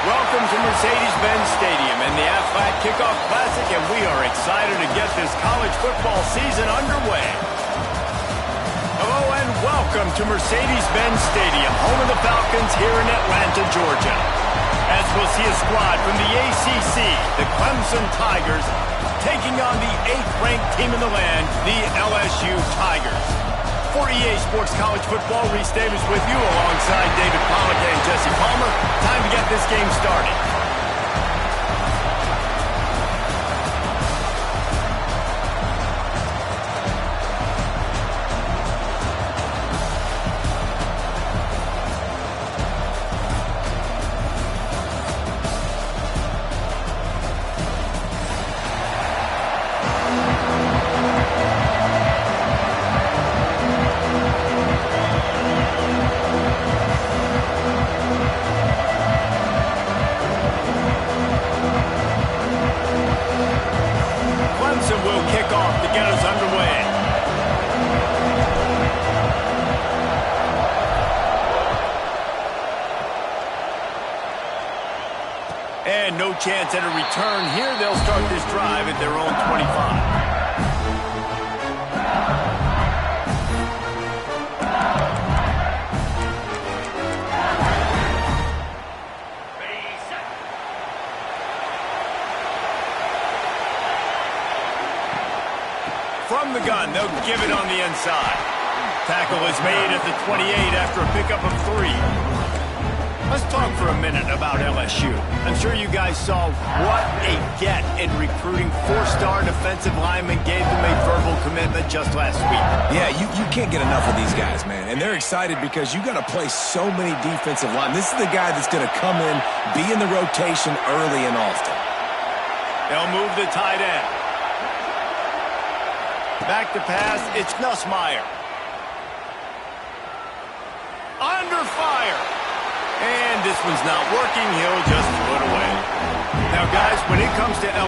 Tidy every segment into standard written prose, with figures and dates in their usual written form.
Welcome to Mercedes-Benz Stadium and the Aflac Kickoff Classic, and we are excited to get this college football season underway. Hello and welcome to Mercedes-Benz Stadium, home of the Falcons here in Atlanta, Georgia. As we'll see a squad from the ACC, the Clemson Tigers, taking on the 8th-ranked team in the land, the LSU Tigers. For EA Sports College Football, Reese Davis with you alongside David Pollack and Jesse Palmer. Time to get this game started. Will kick off to get us underway. And no chance at a return here. They'll start this drive at their own 25. From the gun, they'll give it on the inside. Tackle is made at the 28 after a pickup of 3. Let's talk for a minute about LSU. I'm sure you guys saw what a get in recruiting 4-star defensive linemen gave them a verbal commitment just last week. Yeah, you can't get enough of these guys, man. And they're excited because you got to play so many defensive linemen. This is the guy that's going to come in, be in the rotation early and often. They'll move the tight end. Back to pass, it's Nussmeier. Under fire. And this one's not working. He'll just throw it away. Now, guys, when it comes to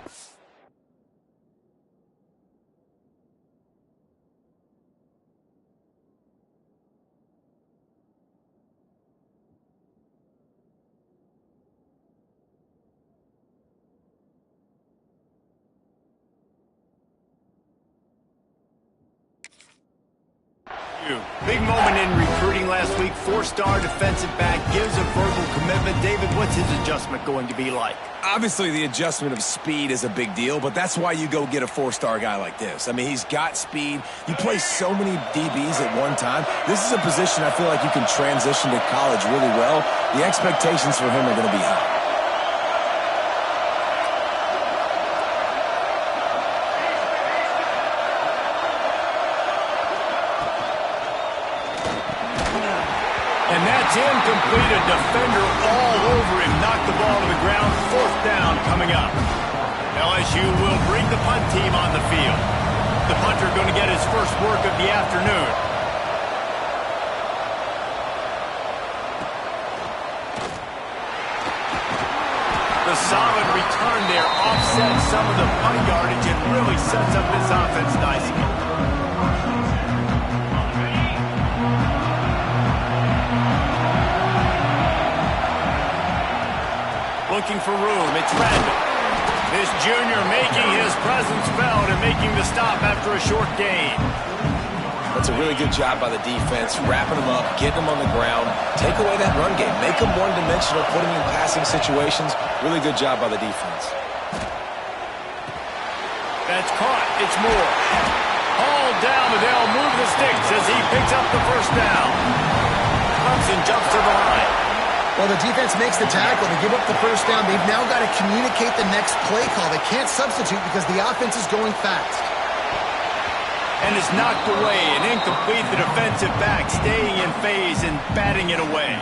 big moment in recruiting last week. 4-star defensive back gives a verbal commitment. David, what's his adjustment going to be like? Obviously, the adjustment of speed is a big deal, but that's why you go get a 4-star guy like this. I mean, he's got speed. You play so many DBs at one time. This is a position I feel like you can transition to college really well. The expectations for him are going to be high. And that's incomplete. A defender all over him. Knocked the ball to the ground. 4th down coming up. LSU will bring the punt team on the field. The punter going to get his first work of the afternoon. The solid return there offsets some of the punt yardage and really sets up this offense nicely. Looking for room, it's Randall. This junior making his presence felt and making the stop after a short gain. That's a really good job by the defense, wrapping them up, getting them on the ground, take away that run game, make them one-dimensional, put them in passing situations. Really good job by the defense. That's caught, it's Moore. Hauled down, but they'll move the sticks as he picks up the first down. Clemson jumps to the line. Well, the defense makes the tackle. They give up the first down. They've now got to communicate the next play call. They can't substitute because the offense is going fast. And it's knocked away and incomplete. The defensive back staying in phase and batting it away.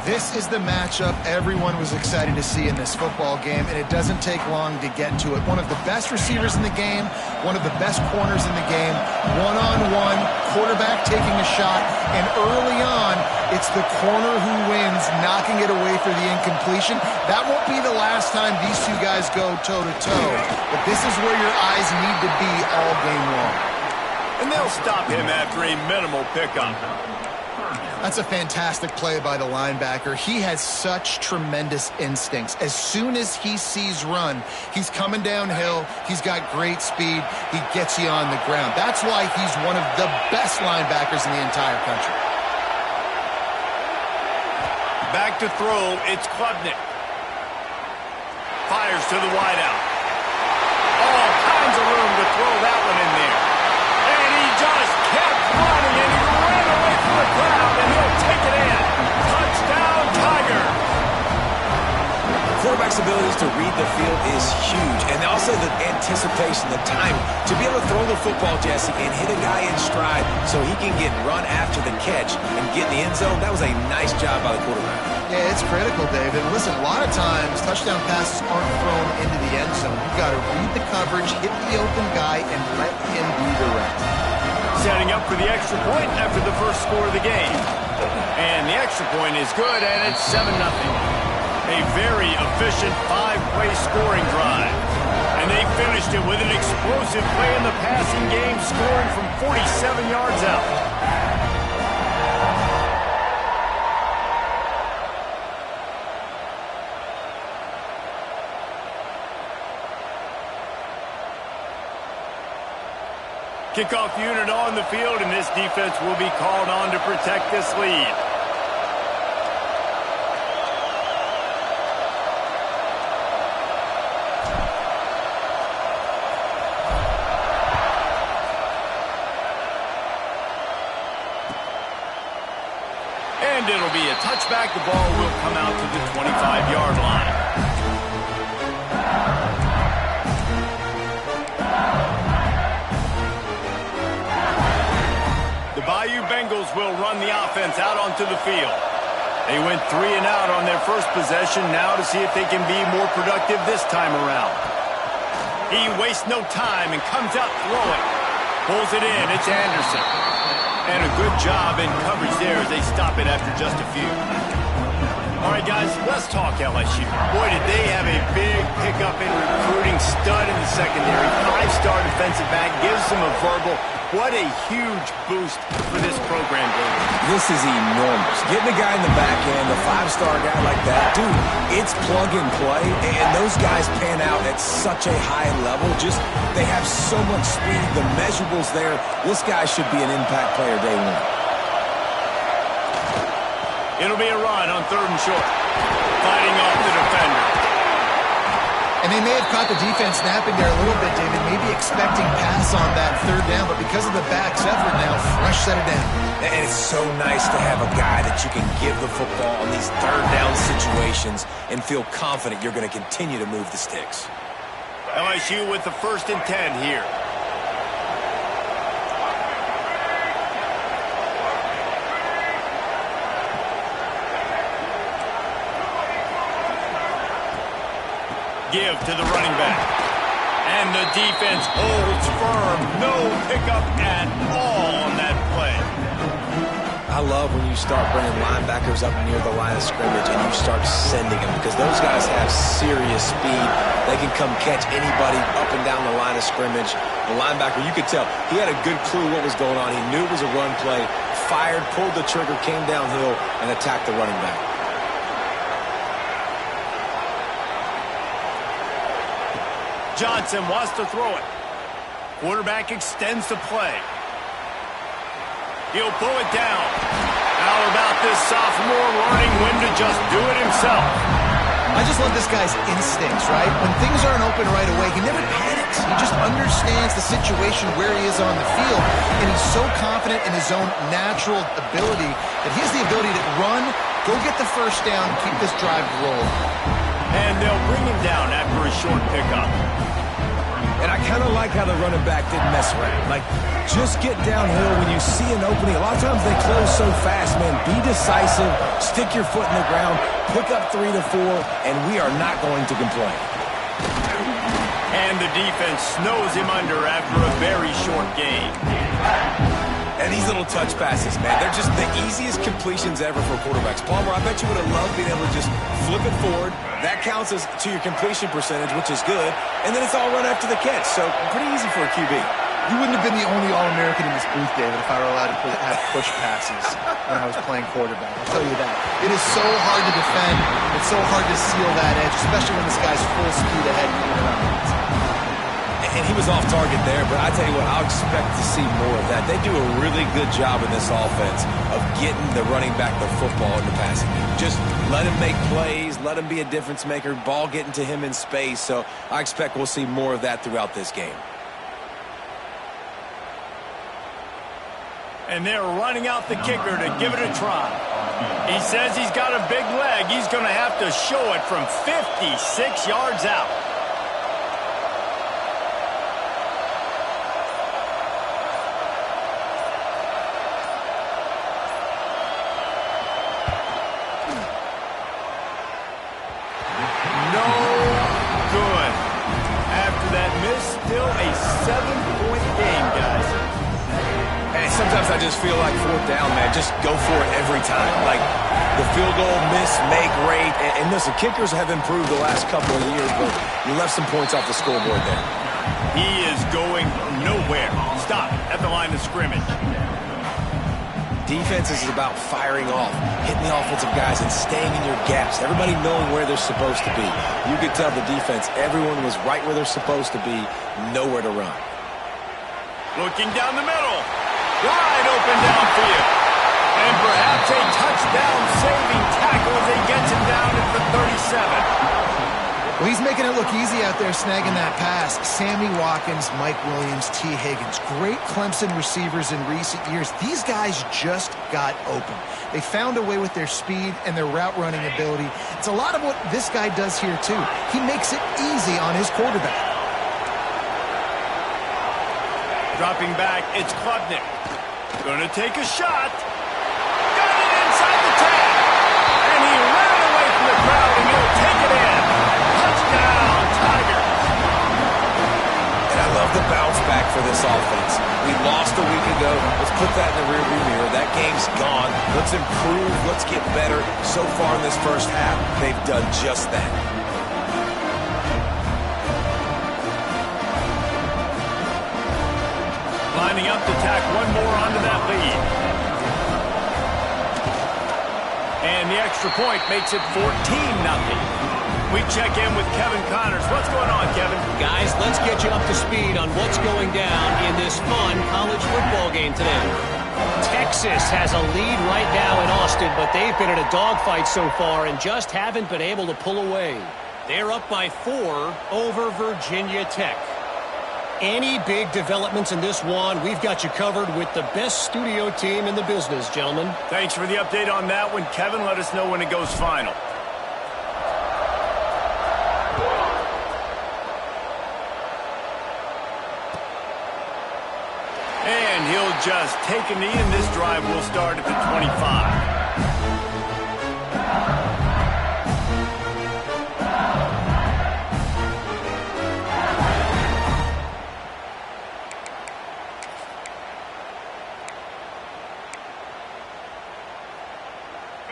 This is the matchup everyone was excited to see in this football game, and it doesn't take long to get to it. One of the best receivers in the game, one of the best corners in the game, one-on-one, quarterback taking a shot, and early on, it's the corner who wins, knocking it away for the incompletion. That won't be the last time these two guys go toe-to-toe, but this is where your eyes need to be all game long. And they'll stop him after a minimal pickup. That's a fantastic play by the linebacker. He has such tremendous instincts. As soon as he sees run, he's coming downhill. He's got great speed. He gets you on the ground. That's why he's one of the best linebackers in the entire country. Back to throw, it's Klubnik. fires to the wideout. All kinds of room to throw that one in there. And he just kept running, and he ran away from the crowd, and he'll take it in. Touchdown, Tiger. Quarterback's abilities to read the field is huge, and also the anticipation, the timing. To be able to throw the football, Jesse, and hit a guy in stride so he can get run after the catch and get in the end zone, that was a nice job by the quarterback. Yeah, it's critical, David. Listen, a lot of times touchdown passes aren't thrown into the end zone. You've got to read the coverage, hit the open guy, and let him redirect. Setting up for the extra point after the first score of the game. And the extra point is good, and it's 7-0. A very efficient 5-play scoring drive. And they finished it with an explosive play in the passing game, scoring from 47 yards out. Kickoff unit on the field, and this defense will be called on to protect this lead. And it'll be a touchback. The ball will come out to the 25-yard line. The Bayou Bengals will run the offense out onto the field. They went 3 and out on their first possession, now to see if they can be more productive this time around. He wastes no time and comes out throwing. Pulls it in. It's Anderson. And a good job in coverage there as they stop it after just a few. All right, guys, let's talk LSU. Boy, did they have a big pickup in recruiting. Stud in the secondary. 5-star defensive back. Gives them a verbal. What a huge boost for this program, David. This is enormous. Getting a guy in the back end, a 5-star guy like that, dude, it's plug and play, and those guys pan out at such a high level. Just, they have so much speed, the measurables there. This guy should be an impact player day one. It'll be a run on 3rd and short. Fighting off the defender. And they may have caught the defense snapping there a little bit, David, maybe expecting pass on that 3rd down, but because of the back's effort now, fresh set it down. And it's so nice to have a guy that you can give the football on these 3rd down situations and feel confident you're going to continue to move the sticks. LSU with the 1st and 10 here. Give to the running back. And the defense holds firm. No pickup at all on that play. I love when you start bringing linebackers up near the line of scrimmage and you start sending them, because those guys have serious speed. They can come catch anybody up and down the line of scrimmage. The linebacker, you could tell, he had a good clue what was going on. He knew it was a run play, fired, pulled the trigger, came downhill, and attacked the running back. Johnson wants to throw it. Quarterback extends the play. He'll pull it down. How about this sophomore learning when to just do it himself? I just love this guy's instincts, right? When things aren't open right away, he never panics. He just understands the situation where he is on the field, and he's so confident in his own natural ability that he has the ability to run, go get the 1st down, keep this drive rolling. And they'll bring him down after a short pickup. And I kind of like how the running back didn't mess around. Like, just get downhill when you see an opening. A lot of times they close so fast, man. Be decisive, stick your foot in the ground, pick up 3 to 4, and we are not going to complain. And the defense snows him under after a very short game. And these little touch passes, man, they're just the easiest completions ever for quarterbacks. Palmer, I bet you would have loved being able to just flip it forward. That counts as to your completion percentage, which is good. And then it's all run after the catch, so pretty easy for a QB. You wouldn't have been the only All-American in this booth, David, if I were allowed to have push passes when I was playing quarterback. I'll tell you that. It is so hard to defend. It's so hard to seal that edge, especially when this guy's full speed ahead coming around. And he was off target there, but I tell you what, I'll expect to see more of that. They do a really good job in this offense of getting the running back the football in the passing game. Just let him make plays, let him be a difference maker, ball getting to him in space. So I expect we'll see more of that throughout this game. And they're running out the kicker to give it a try. He says he's got a big leg. He's going to have to show it from 56 yards out. Sometimes I just feel like fourth down, man, just go for it every time. Like the field goal, miss, make, rate. And listen, kickers have improved the last couple of years, but you left some points off the scoreboard there. He is going nowhere. Stop at the line of scrimmage. Defense is about firing off, hitting the offensive guys and staying in your gaps. Everybody knowing where they're supposed to be. You could tell the defense, everyone was right where they're supposed to be, nowhere to run. Looking down the middle. Wide open downfield. And perhaps a touchdown-saving tackle as he gets him down at the 37. Well, he's making it look easy out there snagging that pass. Sammy Watkins, Mike Williams, T. Higgins. Great Clemson receivers in recent years. These guys just got open. They found a way with their speed and their route running ability. It's a lot of what this guy does here, too. He makes it easy on his quarterback. Dropping back, it's Klubnik. Going to take a shot. Got it inside the 10. And he ran away from the crowd, and he'll take it in. Touchdown, Tigers. And I love the bounce back for this offense. We lost a week ago. Let's put that in the rearview mirror. That game's gone. Let's improve. Let's get better. So far in this first half, they've done just that. Lining up to tack one more onto that lead. And the extra point makes it 14-0. We check in with Kevin Connors. What's going on, Kevin? Guys, let's get you up to speed on what's going down in this fun college football game today. Texas has a lead right now in Austin, but they've been in a dogfight so far and just haven't been able to pull away. They're up by 4 over Virginia Tech. Any big developments in this one, we've got you covered with the best studio team in the business, gentlemen. Thanks for the update on that one, Kevin. Let us know when it goes final. And he'll just take a knee, and this drive will start at the 25.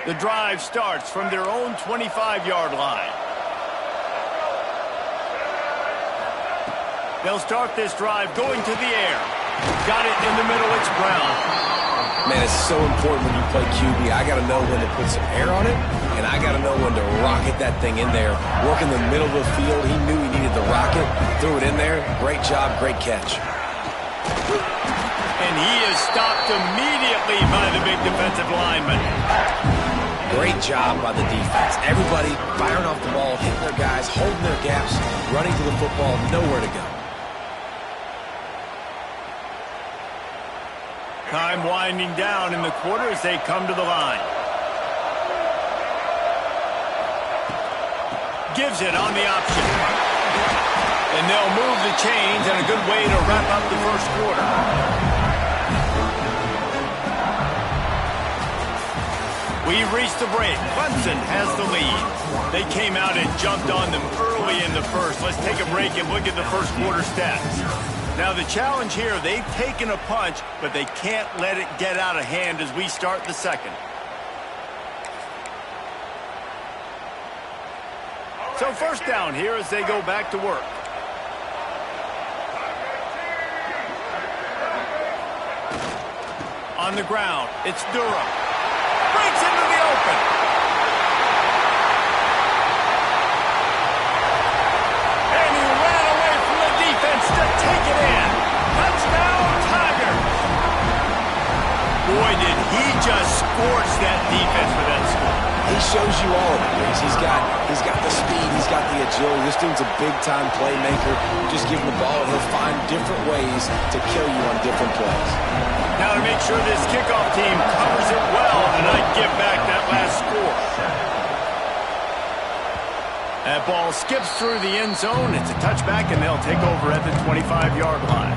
The drive starts from their own 25-yard line. They'll start this drive going to the air. Got it in the middle. It's Brown. Man, it's so important when you play QB. I got to know when to put some air on it, and I got to know when to rocket that thing in there. Work in the middle of the field. He knew he needed the rocket. Threw it in there. Great job. Great catch. And he is stopped immediately by the big defensive lineman. Great job by the defense. Everybody firing off the ball, hitting their guys, holding their gaps, running to the football, nowhere to go. Time winding down in the quarter as they come to the line. Gives it on the option. And they'll move the chains, and a good way to wrap up the first quarter. We've reached the break. Clemson has the lead. They came out and jumped on them early in the first. Let's take a break and look at the first quarter stats. Now the challenge here, they've taken a punch, but they can't let it get out of hand as we start the second. So first down here as they go back to work. On the ground, it's Durham. Breaks into the open. And he ran away from the defense to defense for that score. He shows you all of it, Reese. He's got the speed, he's got the agility. This dude's a big-time playmaker. Just give him the ball, and he'll find different ways to kill you on different plays. Now to make sure this kickoff team covers it well and not give back that last score. That ball skips through the end zone. It's a touchback, and they'll take over at the 25-yard line.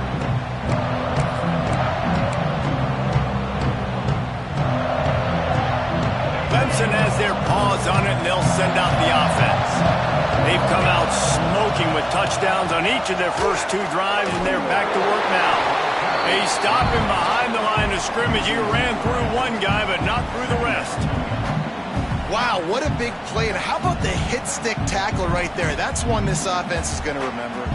Clemson has their paws on it, and they'll send out the offense. They've come out smoking with touchdowns on each of their first 2 drives, and they're back to work now. They stop him behind the line of scrimmage. He ran through one guy, but not through the rest. Wow, what a big play. And how about the hit-stick tackle right there? That's one this offense is going to remember.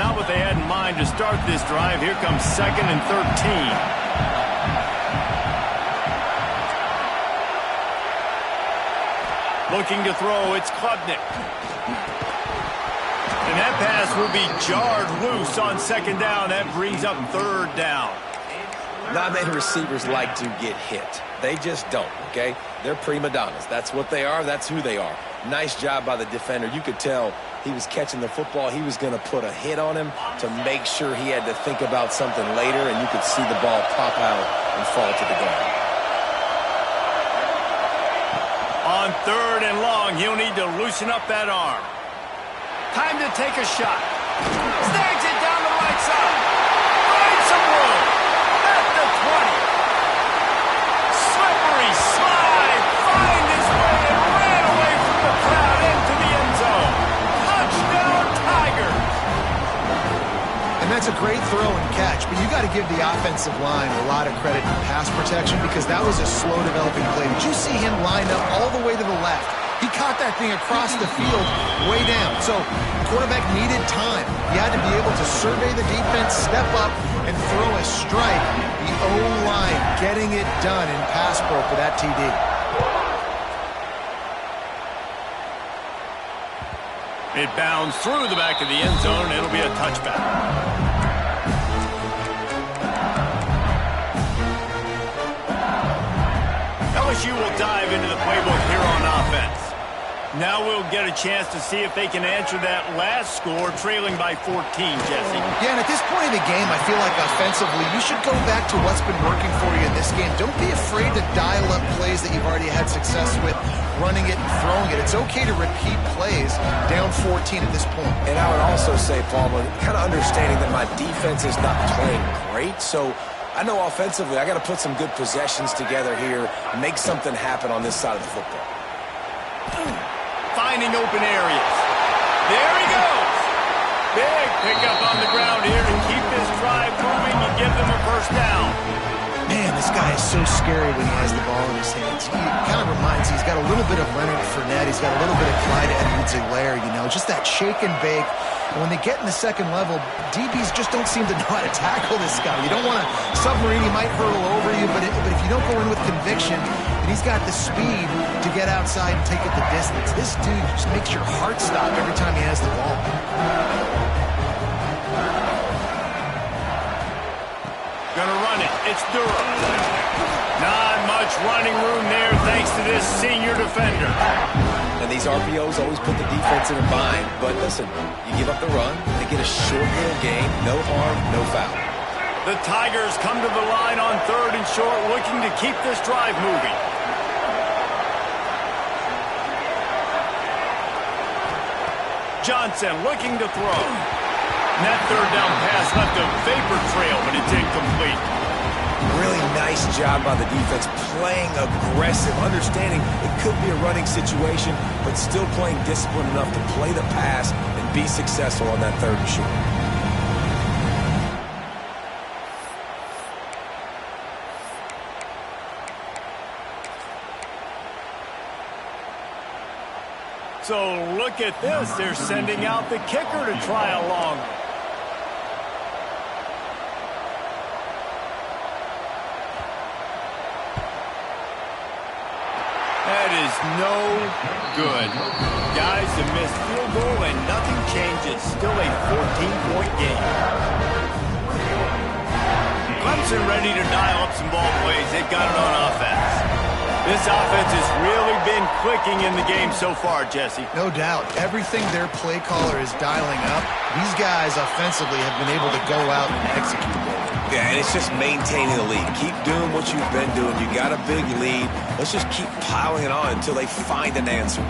Not what they had in mind to start this drive. Here comes 2nd and 13. Looking to throw, it's Klubnik. And that pass will be jarred loose on 2nd down. That brings up 3rd down. Not many receivers like to get hit. They just don't, okay? They're prima donnas. That's what they are. That's who they are. Nice job by the defender. You could tell he was catching the football. He was going to put a hit on him to make sure he had to think about something later, and you could see the ball pop out and fall to the ground. On 3rd and long, he'll need to loosen up that arm. Time to take a shot. Snags it down the right side. Finds some room. At the 20. Slippery slide. Find his way and ran away from the crowd into the end zone. Touchdown, Tigers. And that's a great throw and catch, but you got to give the offensive line a lot of credit in pass protection because that was a slow developing play. Did you see him line up all the way to the left? He caught that thing across the field way down. So the quarterback needed time. He had to be able to survey the defense, step up, and throw a strike. The O-line getting it done in pass pro for that TD. It bounds through the back of the end zone. It'll be a touchback. LSU will dive into the playbook here on offense. Now we'll get a chance to see if they can answer that last score, trailing by 14, Jesse. Yeah, and at this point in the game, I feel like offensively, you should go back to what's been working for you in this game. Don't be afraid to dial up plays that you've already had success with, running it and throwing it. It's okay to repeat plays down 14 at this point. And I would also say, Palmer, kind of understanding that my defense is not playing great, so I know offensively I got to put some good possessions together here, make something happen on this side of the football. Finding open areas. There he goes. Big pickup on the ground here to keep this drive moving and give them a first down. Man, this guy is so scary when he has the ball in his hands. He kind of reminds me, he's got a little bit of Leonard Fournette. He's got a little bit of Clyde Edwards-Helaire, you know, just that shake and bake. And when they get in the second level, DBs just don't seem to know how to tackle this guy. You don't want to submarine, he might hurtle over you, but if you don't go in with conviction, and he's got the speed to get outside and take it the distance. This dude just makes your heart stop every time he has the ball. Gonna run it. It's Durham. Not much running room there thanks to this senior defender. And these RPOs always put the defense in a bind, but listen, you give up the run, they get a short little gain, no harm, no foul. The Tigers come to the line on 3rd and short, looking to keep this drive moving. Johnson looking to throw. And that 3rd down pass left a vapor trail, but it's incomplete. Really nice job by the defense, playing aggressive, understanding it could be a running situation, but still playing disciplined enough to play the pass and be successful on that 3rd and short. So look at this. They're sending out the kicker to try along. That is no good. Guys, a missed field goal and nothing changes. Still a 14-point game. Clemson ready to dial up some ball plays. They've got it on offense. This offense has really been clicking in the game so far, Jesse. No doubt. Everything their play caller is dialing up, these guys offensively have been able to go out and execute. Yeah, and it's just maintaining the lead. Keep doing what you've been doing. You got a big lead. Let's just keep piling it on until they find an answer.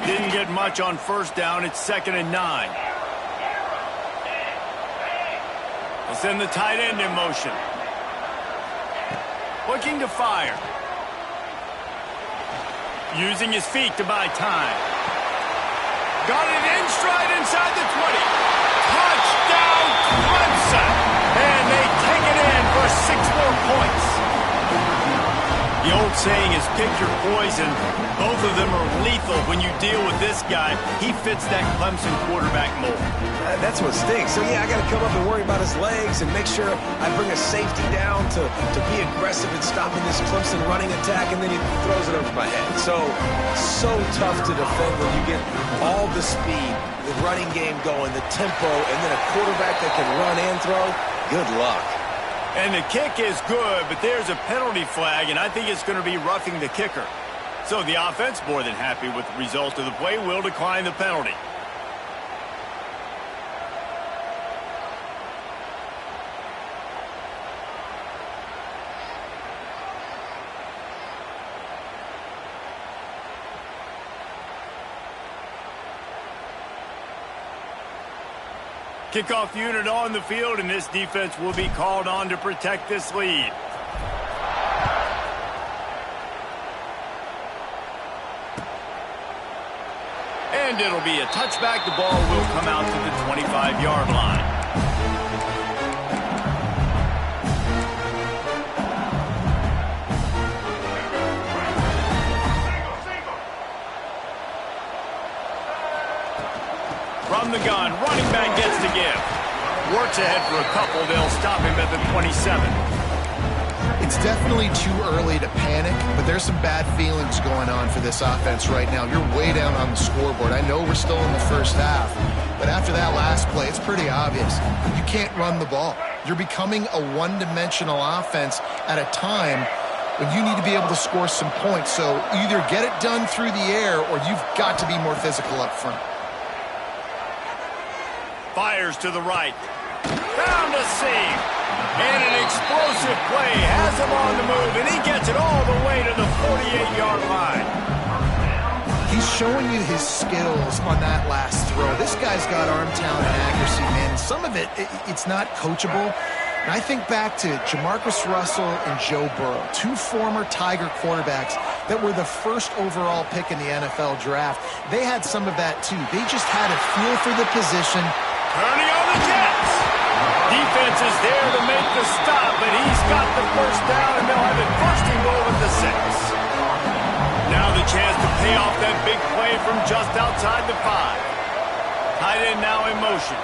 Didn't get much on first down. It's 2nd and 9. We'll send the tight end in motion. Looking to fire. Using his feet to buy time. Got it in stride inside the 20. Touchdown, Clemson! And they take it in for 6 more points. The old saying is pick your poison. Both of them are lethal when you deal with this guy. He fits that Clemson quarterback mold. That's what stinks. So, yeah, I got to come up and worry about his legs and make sure I bring a safety down to be aggressive in stopping this Clemson running attack, and then he throws it over my head. So tough to defend when you get all the speed, the running game going, the tempo, and then a quarterback that can run and throw. Good luck. And the kick is good, but there's a penalty flag, and I think it's going to be roughing the kicker. So the offense, more than happy with the result of the play, will decline the penalty. Kickoff unit on the field, and this defense will be called on to protect this lead. And it'll be a touchback. The ball will come out to the 25-yard line. From the gun, running back gets to give. Works ahead for a couple. They'll stop him at the 27. It's definitely too early to panic, but there's some bad feelings going on for this offense right now. You're way down on the scoreboard. I know we're still in the first half, but after that last play, it's pretty obvious. You can't run the ball. You're becoming a one-dimensional offense at a time when you need to be able to score some points. So either get it done through the air or you've got to be more physical up front. Fires to the right. Found a seam. And an explosive play has him on the move, and he gets it all the way to the 48-yard line. He's showing you his skills on that last throw. This guy's got arm talent and accuracy, man. Some of it's not coachable. And I think back to Jamarcus Russell and Joe Burrow, 2 former Tiger quarterbacks that were the first overall pick in the NFL draft. They had some of that, too. They just had a feel for the position. Turning on the Jets. Defense is there to make the stop, but he's got the first down, and they'll have it 1st and goal at the 6. Now the chance to pay off that big play from just outside the 5. Tight end now in motion.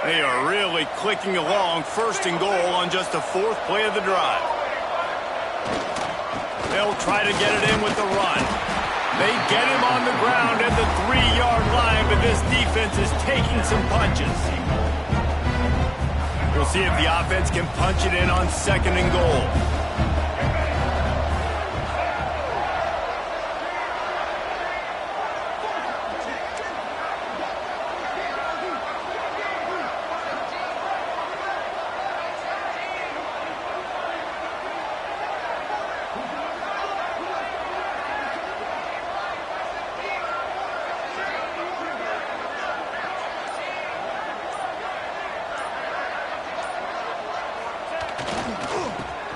They are really clicking along. 1st and goal on just the 4th play of the drive. They'll try to get it in with the run. They get him on the ground at the 3-yard line, but this defense is taking some punches. We'll see if the offense can punch it in on 2nd and goal.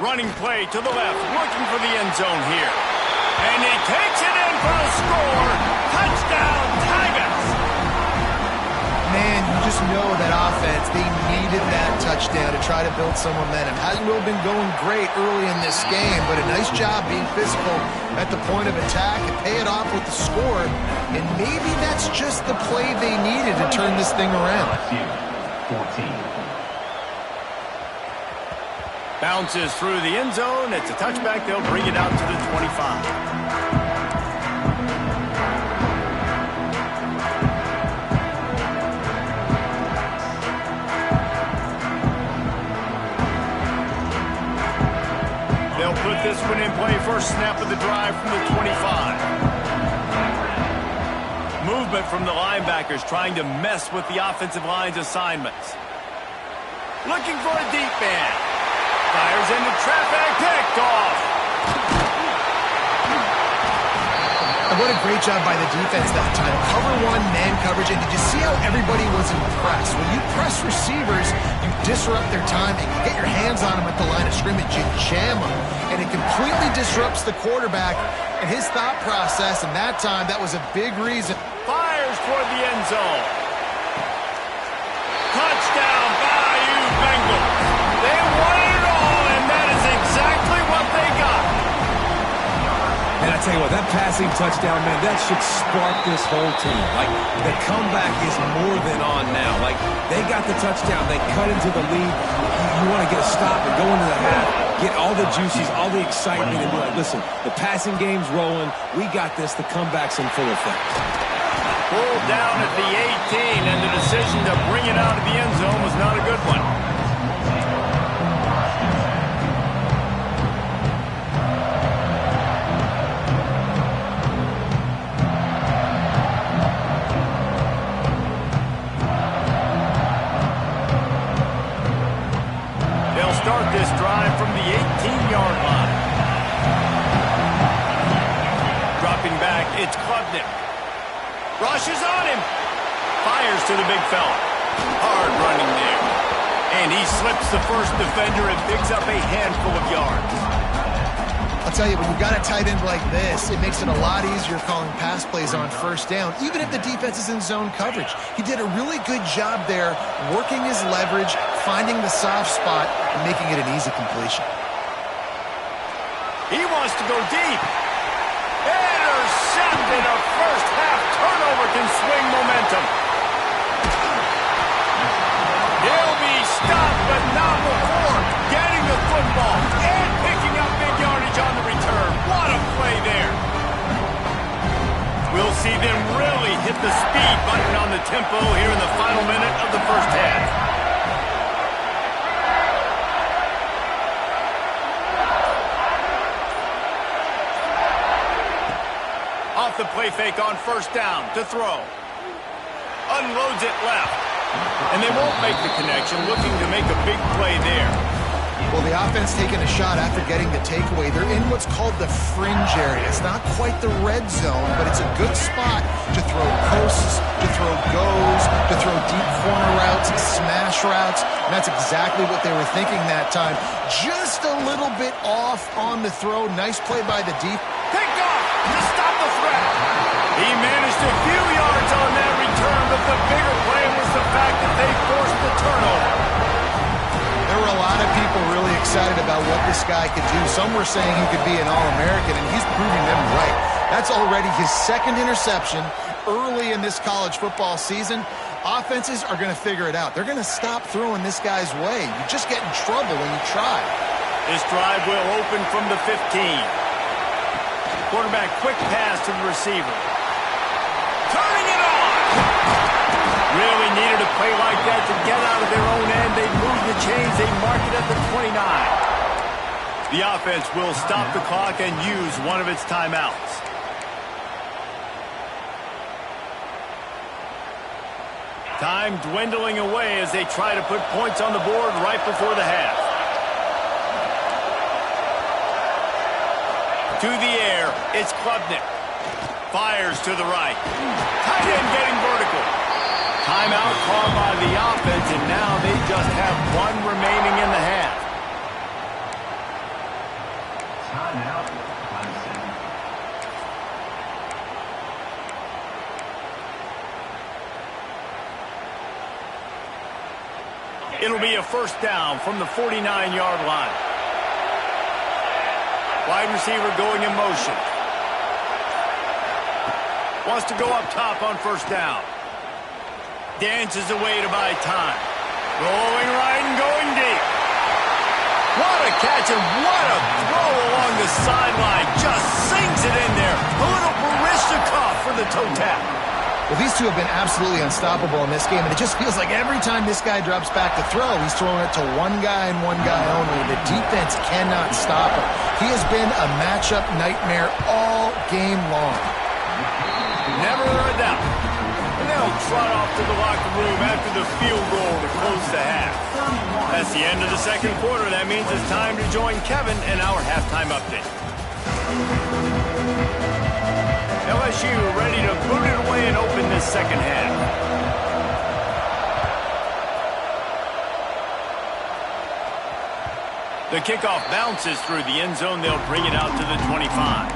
Running play to the left, looking for the end zone here. And he takes it in for a score. Touchdown, Tigers! Man, you just just know that offense, they needed that touchdown to try to build some momentum. Hasn't really been going great early in this game, but a nice job being physical at the point of attack and pay it off with the score. And maybe that's just the play they needed to turn this thing around. 14. Bounces through the end zone. It's a touchback. They'll bring it out to the 25. They'll put this one in play. First snap of the drive from the 25. Movement from the linebackers trying to mess with the offensive line's assignments. Looking for a deep man. Fires into traffic. Picked off. And what a great job by the defense that time. Cover one, man coverage, and did you see how everybody was impressed? When you press receivers, you disrupt their timing. You get your hands on them at the line of scrimmage, you jam them, and it completely disrupts the quarterback and his thought process, and that time, that was a big reason. Fires toward the end zone. Touchdown, Bayou Bengals. They won it all, and that is exactly what they got. And I tell you what, that passing touchdown, man, that should spark this whole team. Like, the comeback is more than on now. Like, they got the touchdown. They cut into the lead. You want to get a stop and go into the half, get all the juices, all the excitement, and be like, listen, the passing game's rolling. We got this. The comeback's in full effect. Pulled down at the 18, and the decision to bring it out of the end zone was not a good one. Start this drive from the 18-yard line. Dropping back, it's Klubnik. Rushes on him. Fires to the big fella. Hard running there. And he slips the first defender and picks up a handful of yards. I'll tell you, when you've got a tight end like this, it makes it a lot easier calling pass plays on first down, even if the defense is in zone coverage. He did a really good job there, working his leverage, finding the soft spot, and making it an easy completion. He wants to go deep. Intercepted. A first half turnover can swing momentum. He'll be stopped, but not before getting the football and picking up big yardage on the return. What a play there. We'll see them really hit the speed button on the tempo here in the final minute of the first half. Off the play fake on first down to throw. Unloads it left. And they won't make the connection, looking to make a big play there. Well, the offense taking a shot after getting the takeaway. They're in what's called the fringe area. It's not quite the red zone, but it's a good spot to throw posts, to throw goes, to throw deep corner routes, smash routes. And that's exactly what they were thinking that time. Just a little bit off on the throw. Nice play by the deep. Picked off to stop the threat. He managed a few yards on that return, but the bigger play was the fact that they forced the turnover. There were a lot of people really excited about what this guy could do. Some were saying he could be an All-American, and he's proving them right. That's already his second interception early in this college football season. Offenses are going to figure it out. They're going to stop throwing this guy's way. You just get in trouble when you try. This drive will open from the 15. Quarterback quick pass to the receiver. Turning it on! Really needed a play like that to get out of their own end. They moved the chains. They mark it at the 29. The offense will stop the clock and use one of its timeouts. Time dwindling away as they try to put points on the board right before the half. To the air, it's Klubnik. Fires to the right. Tight end getting vertical. Timeout called by the offense, and now they just have one remaining in the half. Timeout. It'll be a first down from the 49-yard line. Wide receiver going in motion. Wants to go up top on first down. Dances away to buy time. Rolling right and going deep. What a catch and what a throw along the sideline. Just sings it in there. A little Barishnikov for the toe tap. Well, these two have been absolutely unstoppable in this game, and it just feels like every time this guy drops back to throw, he's throwing it to one guy and one guy only. The defense cannot stop him. He has been a matchup nightmare all game long. Never a doubt. And they'll trot off to the locker room after the field goal to close the half. That's the end of the second quarter. That means it's time to join Kevin in our halftime update. LSU ready to boot it away and open this second half. The kickoff bounces through the end zone. They'll bring it out to the 25.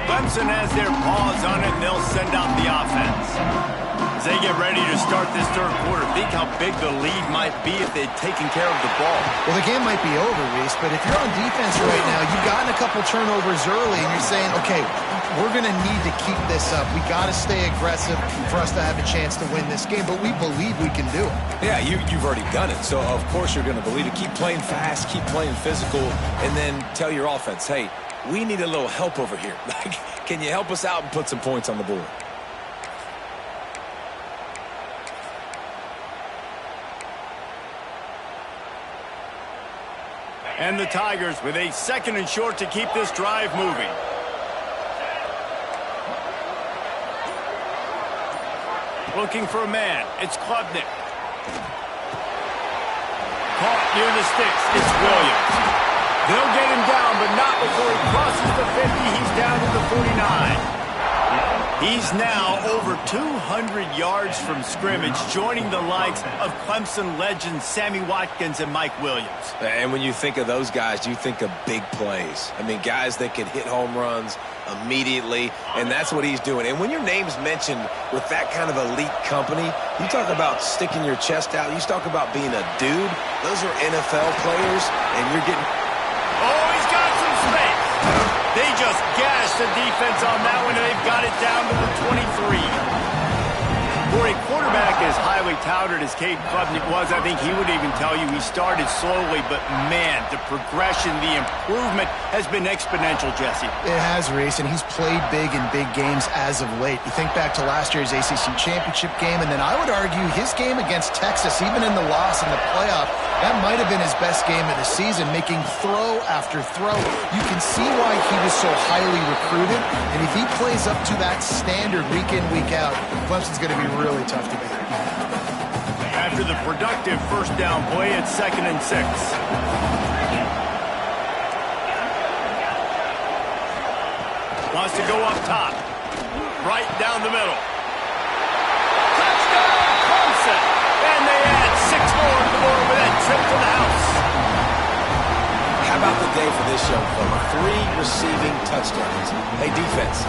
Clemson has their paws on it, and they'll send out the offense. As they get ready to start this third quarter, think how big the lead might be if they'd taken care of the ball. Well, the game might be over, Reese, but if you're on defense right now, you've gotten a couple turnovers early, and you're saying, okay, we're going to need to keep this up. We got to stay aggressive for us to have a chance to win this game, but we believe we can do it. Yeah, you've already done it, so of course you're going to believe it. Keep playing fast, keep playing physical, and then tell your offense, hey, we need a little help over here. Can you help us out and put some points on the board? And the Tigers with a second and short to keep this drive moving. Looking for a man. It's Klubnik. Caught near the sticks. It's Williams. They'll get him down, but not before he crosses the 50. He's down to the 49. He's now over 200 yards from scrimmage, joining the likes of Clemson legends Sammy Watkins and Mike Williams. And when you think of those guys, you think of big plays. I mean, guys that can hit home runs immediately, and that's what he's doing. And when your name's mentioned with that kind of elite company, you talk about sticking your chest out, you talk about being a dude. Those are NFL players, and you're getting... Oh, he's got some space. They just gashed the defense on that one, and they've got it down to the 23. For a quarterback as highly touted as Cade Klubnik was, I think he would even tell you he started slowly, but man, the progression, the improvement has been exponential, Jesse. It has, Reese, and he's played big in big games as of late. You think back to last year's ACC championship game, and then I would argue his game against Texas, even in the loss in the playoff, that might have been his best game of the season, making throw after throw. You can see why he was so highly recruited, and if he plays up to that standard week in, week out, Clemson's going to be really tough to beat. After the productive first down play, it's 2nd and 6. Wants to go up top. Right down the middle. Touchdown, Clemson! And they add 6 more to the board with that trip to the house. How about the day for this young fella? 3 receiving touchdowns. Hey, defense,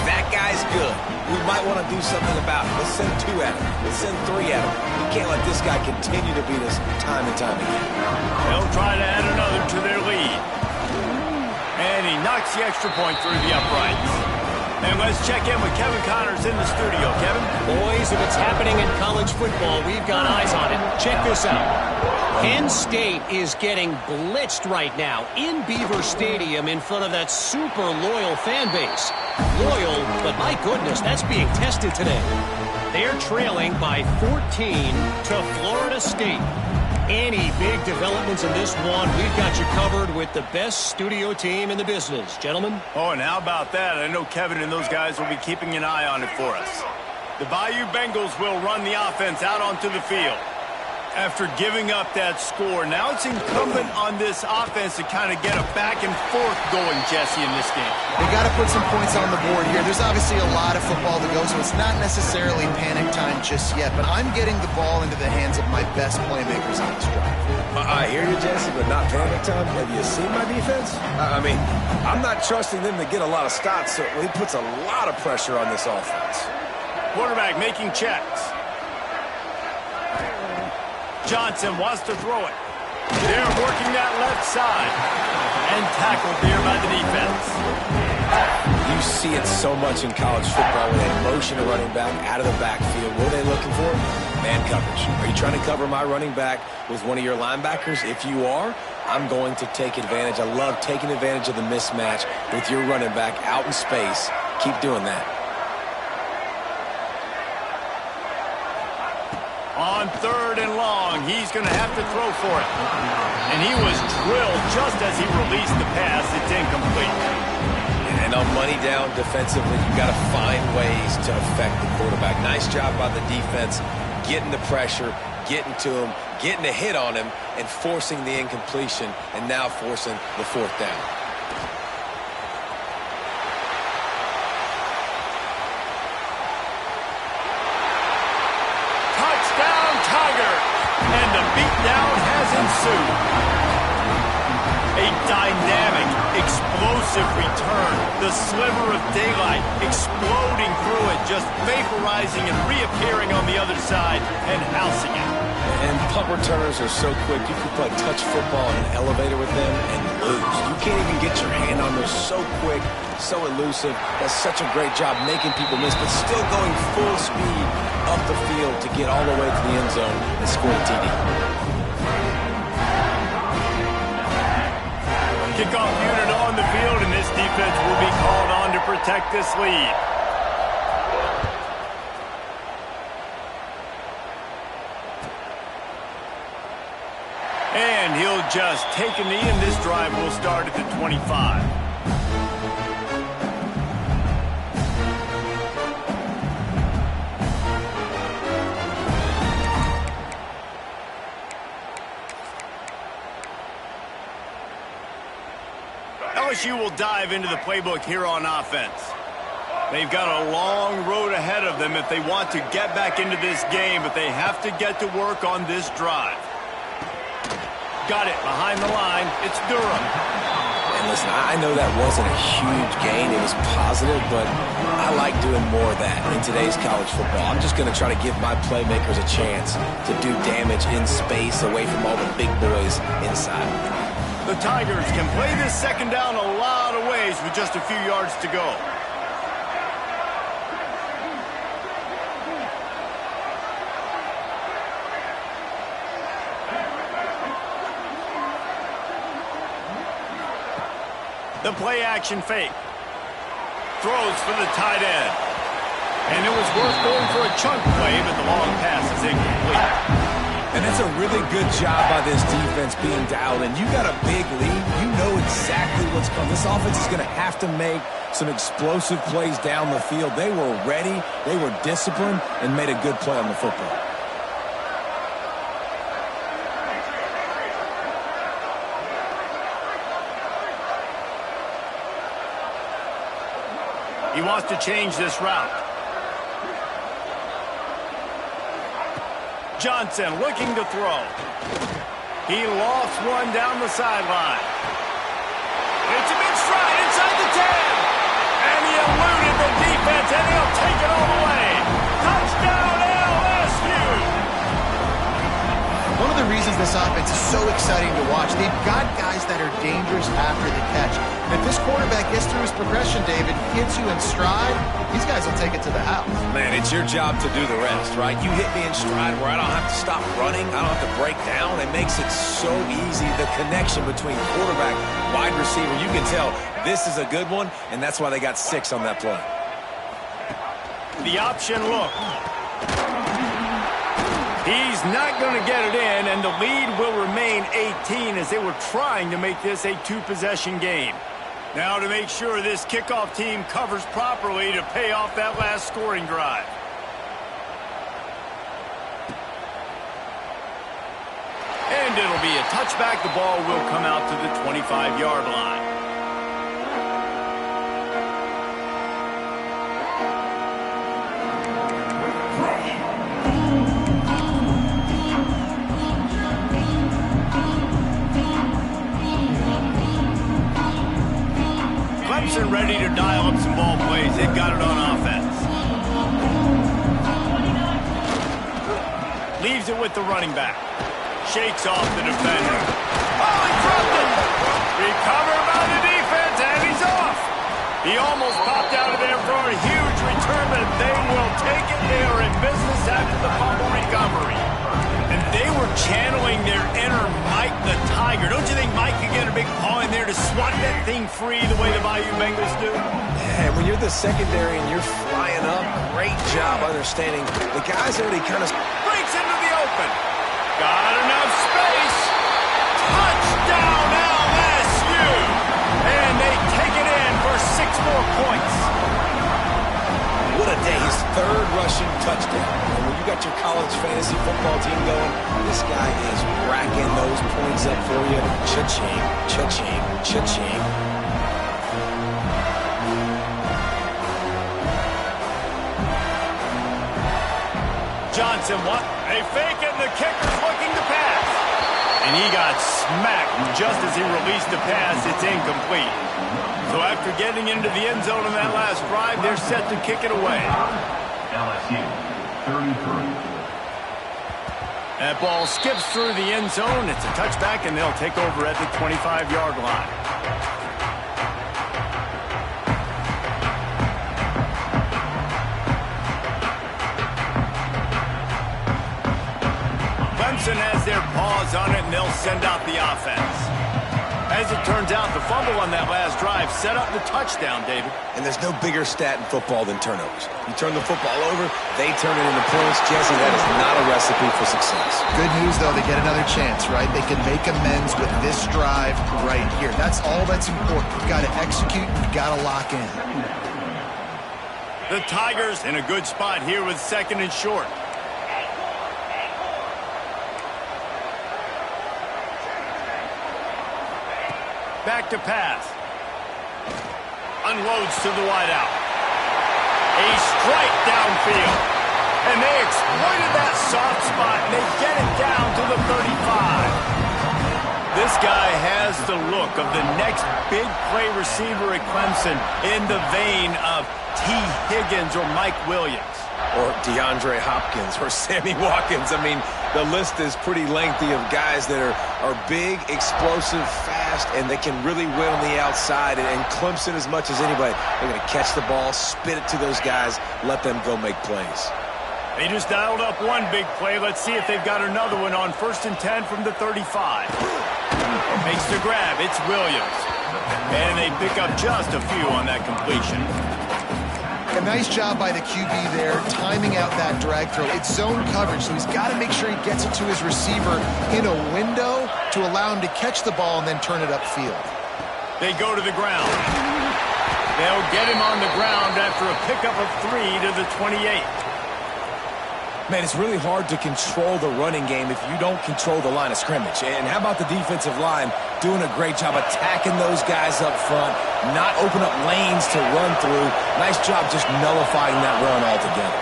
that guy's good. We might want to do something about it. Let's send 2 at him. Let's send 3 at him. We can't let this guy continue to beat us time and time again. They'll try to add another to their lead. And he knocks the extra point through the uprights. And let's check in with Kevin Connors in the studio. Kevin? Boys, if it's happening in college football, we've got eyes on it. Check this out. Penn State is getting blitzed right now in Beaver Stadium in front of that super loyal fan base. Loyal, but my goodness, that's being tested today. They're trailing by 14 to Florida State. Any big developments in this one, we've got you covered with the best studio team in the business. Gentlemen? Oh, and how about that? I know Kevin and those guys will be keeping an eye on it for us. The Bayou Bengals will run the offense out onto the field. After giving up that score, now it's incumbent on this offense to kind of get a back and forth going, Jesse, in this game. They got to put some points on the board here. There's obviously a lot of football to go, so it's not necessarily panic time just yet, but I'm getting the ball into the hands of my best playmakers on this drive. I hear you, Jesse, but not panic time. Have you seen my defense? I mean, I'm not trusting them to get a lot of stops, so he puts a lot of pressure on this offense. Quarterback making checks. Johnson wants to throw it. They're working that left side. And tackled there by the defense. You see it so much in college football where they motion a running back out of the backfield. What are they looking for? Man coverage. Are you trying to cover my running back with one of your linebackers? If you are, I'm going to take advantage. I love taking advantage of the mismatch with your running back out in space. Keep doing that. On 3rd and long, he's going to have to throw for it. And he was drilled just as he released the pass. It's incomplete. And on money down defensively, you got to find ways to affect the quarterback. Nice job by the defense, getting the pressure, getting to him, getting a hit on him, and forcing the incompletion, and now forcing the 4th down. Touchdown, Tiger! And the beatdown has ensued. A dynamic, explosive return. The sliver of daylight exploding through it, just vaporizing and reappearing on the other side and housing it. And punt returners are so quick. You can play touch football in an elevator with them and lose. You can't even get your hand on those. So quick, so elusive. That's such a great job making people miss, but still going full speed up the field to get all the way to the end zone and score a TD. Kickoff unit on the field, and this defense will be called on to protect this lead. And he'll just take a knee, and this drive will start at the 25. LSU will dive into the playbook here on offense. They've got a long road ahead of them if they want to get back into this game, but they have to get to work on this drive. Got it behind the line. It's Durham. And listen, I know that wasn't a huge gain. It was positive, but I like doing more of that in today's college football. I'm just going to try to give my playmakers a chance to do damage in space away from all the big boys inside. The Tigers can play this 2nd down a lot of ways with just a few yards to go. The play action fake. Throws for the tight end. And it was worth going for a chunk play, but the long pass is incomplete. And that's a really good job by this defense being dialed in. You got a big lead. You know exactly what's coming. This offense is going to have to make some explosive plays down the field. They were ready, they were disciplined, and made a good play on the football. He wants to change this route. Johnson looking to throw. He lofts one down the sideline. It's a big stride inside the 10. And he eluded the defense, and he'll take it all the way. Touchdown, LSU! One of the reasons this offense is so exciting to watch, they've got guys that are dangerous after the catch. And if this quarterback gets through his progression, David, hits you in stride, these guys will take it to the house. Man, it's your job to do the rest, right? You hit me in stride where I don't have to stop running. I don't have to break down. It makes it so easy. The connection between quarterback, wide receiver, you can tell this is a good one, and that's why they got 6 on that play. The option look. He's not going to get it in, and the lead will remain 18 as they were trying to make this a 2-possession game. Now to make sure this kickoff team covers properly to pay off that last scoring drive. And it'll be a touchback. The ball will come out to the 25-yard line. Clemson ready to dial up some ball plays. They've got it on offense. Leaves it with the running back. Shakes off the defender. Oh, he dropped it! Recovered by the defense, and he's off! He almost popped out of there for a huge return, but they will take it. They are in business after the fumble recovery. And they were channeling their inner Mike the Tiger. Don't you think Mike could get a big paw in there to swat that thing free the way the Bayou Bengals do? Yeah, when you're the secondary and you're flying up, great job understanding. The guy's already kind of breaks into the open. Got enough space. Touchdown LSU. And they take it in for 6 more points. What a day. His 3rd rushing touchdown. And when you got your college fantasy football team going, this guy is racking those points up for you. Cha-ching, cha-ching, cha-ching. Johnson, what? They fake it, and the kicker's looking to pass. And he got smacked just as he released the pass. It's incomplete. So after getting into the end zone in that last drive, they're set to kick it away. LSU, 33. That ball skips through the end zone. It's a touchback, and they'll take over at the 25-yard line. Clemson has their paws on it, and they'll send out the offense. As it turns out, the fumble on that last drive set up the touchdown, David. And there's no bigger stat in football than turnovers. You turn the football over, they turn it into points. Jesse, that is not a recipe for success. Good news, though, they get another chance, right? They can make amends with this drive right here. That's all that's important. You've got to execute. You've got to lock in. The Tigers in a good spot here with 2nd and short. Back to pass. Unloads to the wideout. A strike downfield. And they exploited that soft spot, and they get it down to the 35. This guy has the look of the next big play receiver at Clemson in the vein of T. Higgins or Mike Williams. Or DeAndre Hopkins or Sammy Watkins. I mean, the list is pretty lengthy of guys that are big, explosive, fast, and they can really win on the outside. And Clemson, as much as anybody, they're going to catch the ball, spit it to those guys, let them go make plays. They just dialed up one big play. Let's see if they've got another one on 1st and 10 from the 35. Makes the grab. It's Williams. And they pick up just a few on that completion. A nice job by the QB there, timing out that drag throw. It's zone coverage, so he's got to make sure he gets it to his receiver in a window to allow him to catch the ball and then turn it upfield. They go to the ground. They'll get him on the ground after a pickup of 3 to the 28. Man, it's really hard to control the running game if you don't control the line of scrimmage. And how about the defensive line doing a great job attacking those guys up front, not open up lanes to run through. Nice job just nullifying that run altogether.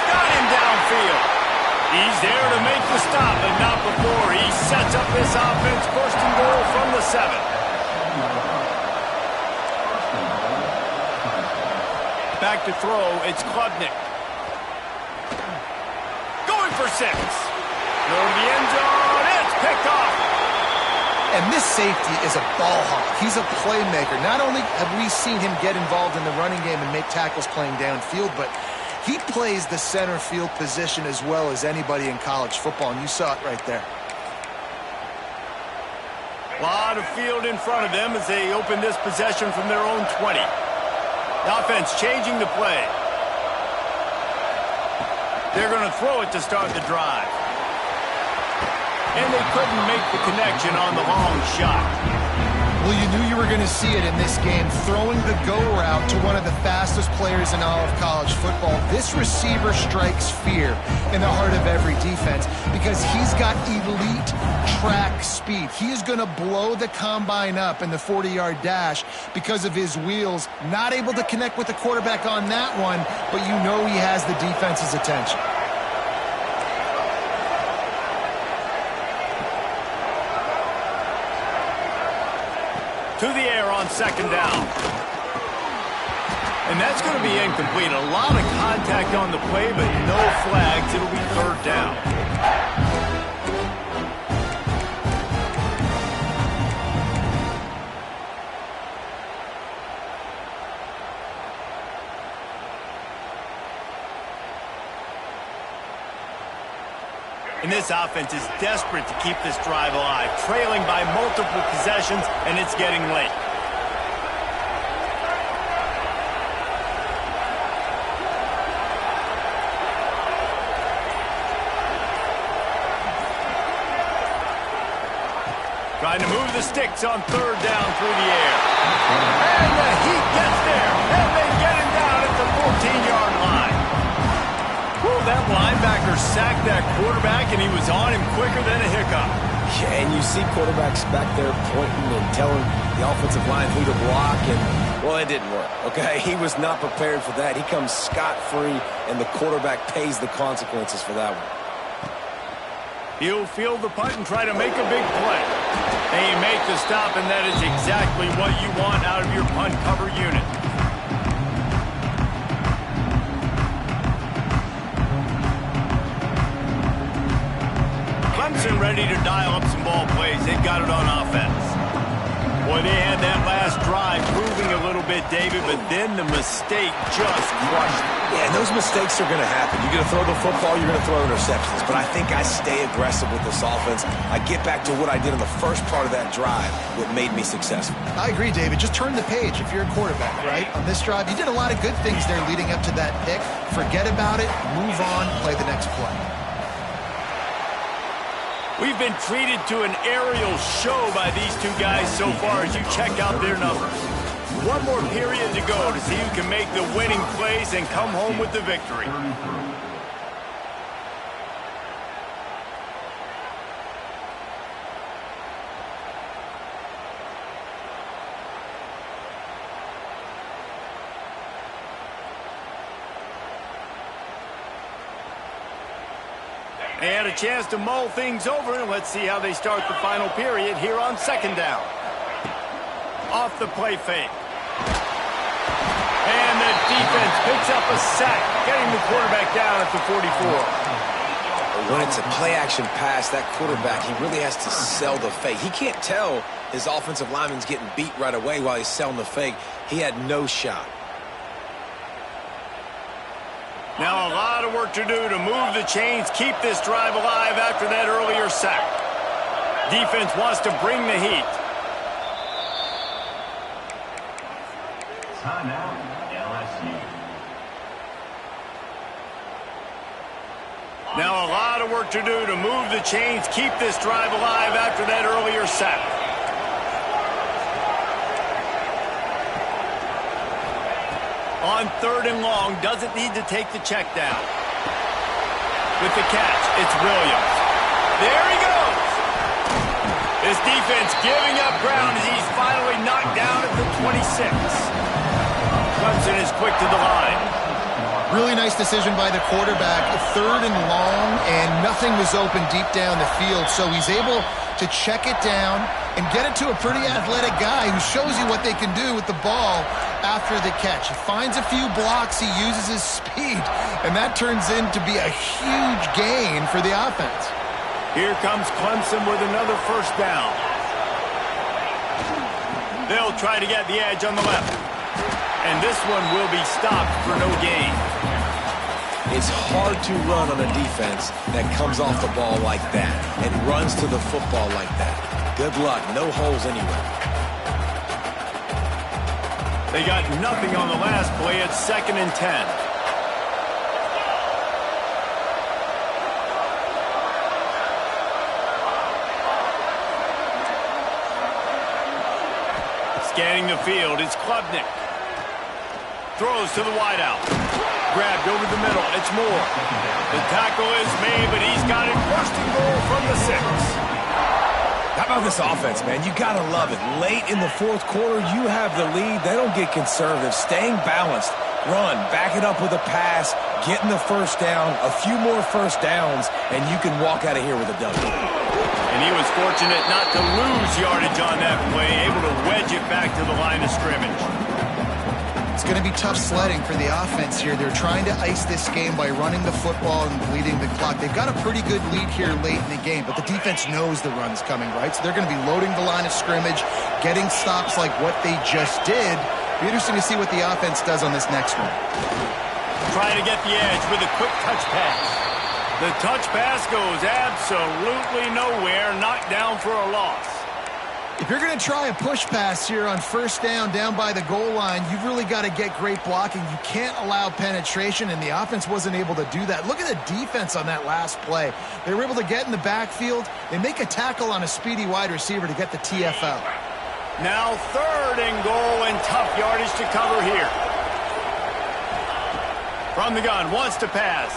Got him downfield. He's there to make the stop, but not before he sets up this offense. 1st and goal from the 7. Back to throw, it's Klubnik. For 6. Go to the end zone. It's picked off. And this safety is a ball hawk. He's a playmaker. Not only have we seen him get involved in the running game and make tackles playing downfield, but he plays the center field position as well as anybody in college football, and you saw it right there. A lot of field in front of them as they open this possession from their own 20. The offense changing the play. They're going to throw it to start the drive. And they couldn't make the connection on the long shot. Well, you knew you were going to see it in this game, throwing the go route to one of the fastest players in all of college football. This receiver strikes fear in the heart of every defense because he's got elite track speed. He is going to blow the combine up in the 40-yard dash because of his wheels. Not able to connect with the quarterback on that one, but you know he has the defense's attention. To the air on second down. And that's going to be incomplete. A lot of contact on the play, but no flags. It'll be third down. And this offense is desperate to keep this drive alive, trailing by multiple possessions, and it's getting late. Trying to move the sticks on third down through the air. And the Heat gets there, and they get him down at the 14-yard line. Whew, that linebacker sacked that quarterback, and he was on him quicker than a hiccup. Yeah, and you see quarterbacks back there pointing and telling the offensive line who to block, and, well, it didn't work, okay? He was not prepared for that. He comes scot-free, and the quarterback pays the consequences for that one. He'll field the punt and try to make a big play. They make the stop, and that is exactly what you want out of your punt cover unit. Clemson ready to dial up some ball plays. They got it on offense. Boy, they had that last drive proving a little bit, David, but then the mistake just crushed it. Yeah, and those mistakes are going to happen. You're going to throw the football, you're going to throw interceptions. But I think I stay aggressive with this offense. I get back to what I did in the first part of that drive, what made me successful. I agree, David. Just turn the page if you're a quarterback, right? On this drive, you did a lot of good things there leading up to that pick. Forget about it, move on, play the next play. We've been treated to an aerial show by these two guys so far as you check out their numbers. One more period to go to see who can make the winning plays and come home with the victory. They had a chance to mull things over, and let's see how they start the final period here on second down. Off the play fake. And the defense picks up a sack, getting the quarterback down at the 44. When it's a play-action pass, that quarterback, he really has to sell the fake. He can't tell his offensive lineman's getting beat right away while he's selling the fake. He had no shot. Now a lot of work to do to move the chains, keep this drive alive after that earlier sack. Defense wants to bring the heat. Timeout, LSU. Now a lot of work to do to move the chains, keep this drive alive after that earlier sack. On third and long, doesn't need to take the check down. With the catch, it's Williams. There he goes! This defense giving up ground as he's finally knocked down at the 26. Clemson is quick to the line. Really nice decision by the quarterback. Third and long, and nothing was open deep down the field, so he's able to check it down and get it to a pretty athletic guy who shows you what they can do with the ball after the catch. He finds a few blocks, he uses his speed, and that turns into be a huge gain for the offense. Here comes Clemson with another first down. They'll try to get the edge on the left. And this one will be stopped for no gain. It's hard to run on a defense that comes off the ball like that and runs to the football like that. Good luck. No holes anywhere. They got nothing on the last play. It's 2nd and 10. Scanning the field, it's Klubnik. Throws to the wideout. Grabbed over the middle. It's Moore. The tackle is made, but he's got it first and goal from the 6. How about this offense, man? You got to love it. Late in the fourth quarter, you have the lead. They don't get conservative. Staying balanced. Run. Back it up with a pass. Getting the first down. A few more first downs, and you can walk out of here with a W. And he was fortunate not to lose yardage on that play. Able to wedge it back to the line of scrimmage. It's going to be tough sledding for the offense here. They're trying to ice this game by running the football and bleeding the clock. They've got a pretty good lead here late in the game, but the defense knows the run's coming, right? So they're going to be loading the line of scrimmage, getting stops like what they just did. Be interesting to see what the offense does on this next one. Trying to get the edge with a quick touch pass. The touch pass goes absolutely nowhere, knocked down for a loss. If you're going to try a push pass here on first down by the goal line, you've really got to get great blocking. You can't allow penetration, and the offense wasn't able to do that. Look at the defense on that last play. They were able to get in the backfield. They make a tackle on a speedy wide receiver to get the TFL. Now 3rd and goal, and tough yardage to cover here. From the gun, wants to pass.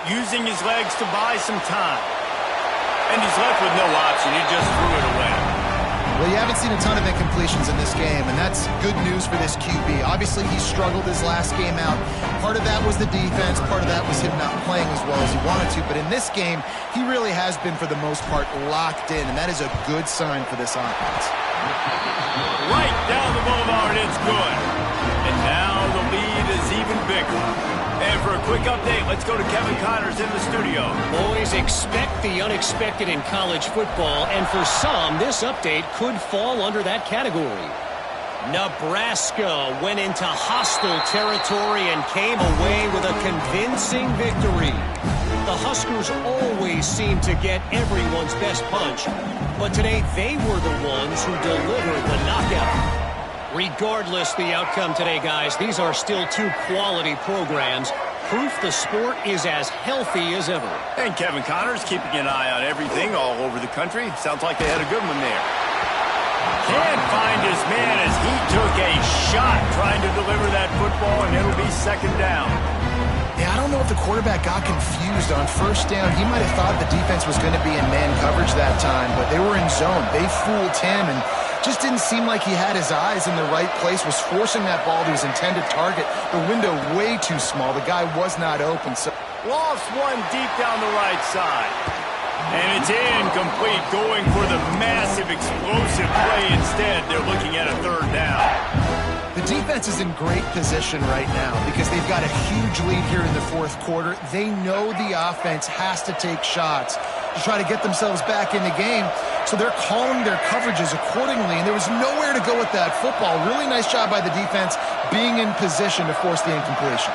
Using his legs to buy some time. And he's left with no option. He just threw it away. Well, you haven't seen a ton of incompletions in this game, and that's good news for this QB. Obviously, he struggled his last game out. Part of that was the defense. Part of that was him not playing as well as he wanted to. But in this game, he really has been, for the most part, locked in, and that is a good sign for this offense. Right down the boulevard, it's good. And now the lead is even bigger. And for a quick update, let's go to Kevin Connors in the studio. Boys, expect the unexpected in college football, and for some, this update could fall under that category. Nebraska went into hostile territory and came away with a convincing victory. The Huskers always seem to get everyone's best punch, but today they were the ones who delivered the knockout. Regardless the outcome today, guys, these are still two quality programs. Proof the sport is as healthy as ever. And Kevin Connors keeping an eye on everything all over the country. Sounds like they had a good one there. Can't find his man as he took a shot trying to deliver that football, and it'll be 2nd down. Yeah, I don't know if the quarterback got confused on first down. He might have thought the defense was going to be in man coverage that time, but they were in zone. They fooled him, and just didn't seem like he had his eyes in the right place, was forcing that ball to his intended target. The window way too small. The guy was not open. So lost one deep down the right side. And it's incomplete, going for the massive explosive play instead. They're looking at a 3rd down. The defense is in great position right now because they've got a huge lead here in the 4th quarter. They know the offense has to take shots to try to get themselves back in the game. So they're calling their coverages accordingly, and there was nowhere to go with that football. Really nice job by the defense being in position to force the incompletion.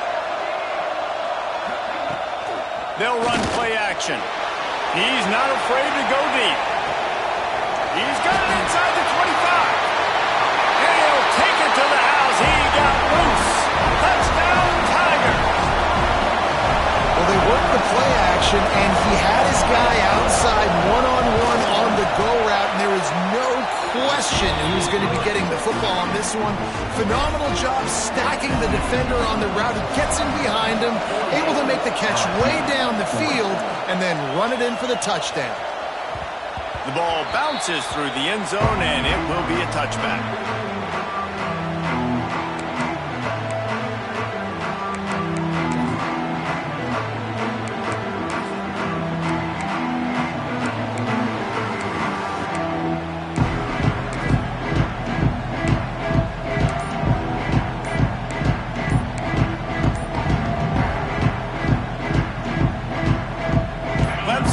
They'll run play action. He's not afraid to go deep. He's got it inside the 25. And he'll take it to the house. He got loose. Touchdown, Tigers. Well, they worked the play action, and he had his guy outside one-on-one on the go route, and there was no question who's going to be getting the football on this one. Phenomenal job stacking the defender on the route. He gets in behind him, able to make the catch way down the field, and then run it in for the touchdown. The ball bounces through the end zone, and it will be a touchback.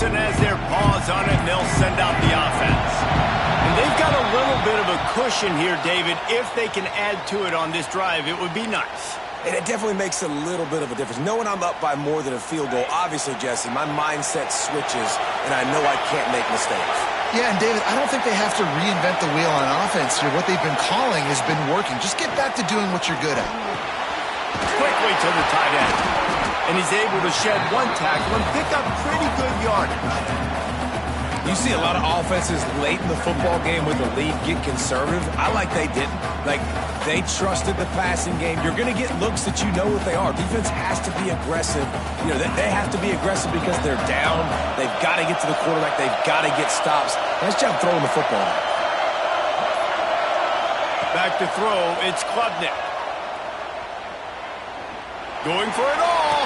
Has their paws on it, and they'll send out the offense. And they've got a little bit of a cushion here, David. If they can add to it on this drive, it would be nice. And it definitely makes a little bit of a difference. Knowing I'm up by more than a field goal, obviously, Jesse, my mindset switches, and I know I can't make mistakes. Yeah, and David, I don't think they have to reinvent the wheel on offense here. What they've been calling has been working. Just get back to doing what you're good at. Quickly to the tight end. And he's able to shed one tackle and pick up pretty good yardage. You see a lot of offenses late in the football game with the lead get conservative. I like they didn't. Like, they trusted the passing game. You're going to get looks that you know what they are. Defense has to be aggressive. You know, they have to be aggressive because they're down. They've got to get to the quarterback. They've got to get stops. Nice job throwing the football. Back to throw, it's Klubnik. Going for it all.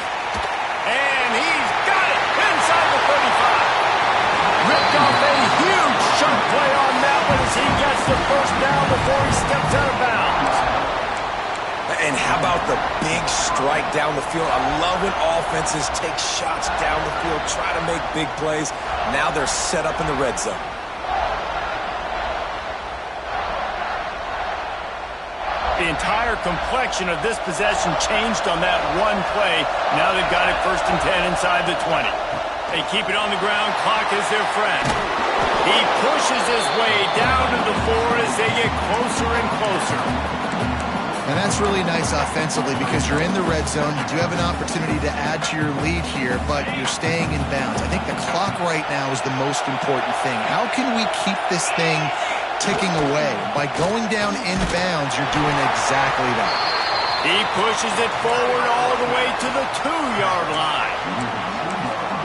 And he's got it inside the 35. Ripped off a huge chunk play on that one as he gets the first down before he steps And how about the big strike down the field? I love when offenses take shots down the field, try to make big plays. Now they're set up in the red zone. The entire complexion of this possession changed on that one play. Now they've got it 1st and 10 inside the 20. They keep it on the ground. Clock is their friend. He pushes his way down to the 4 as they get closer and closer. And that's really nice offensively because you're in the red zone. You do have an opportunity to add to your lead here, but you're staying in bounds. I think the clock right now is the most important thing. How can we keep this thing ticking away? By going down in bounds, you're doing exactly that. He pushes it forward all the way to the 2-yard line.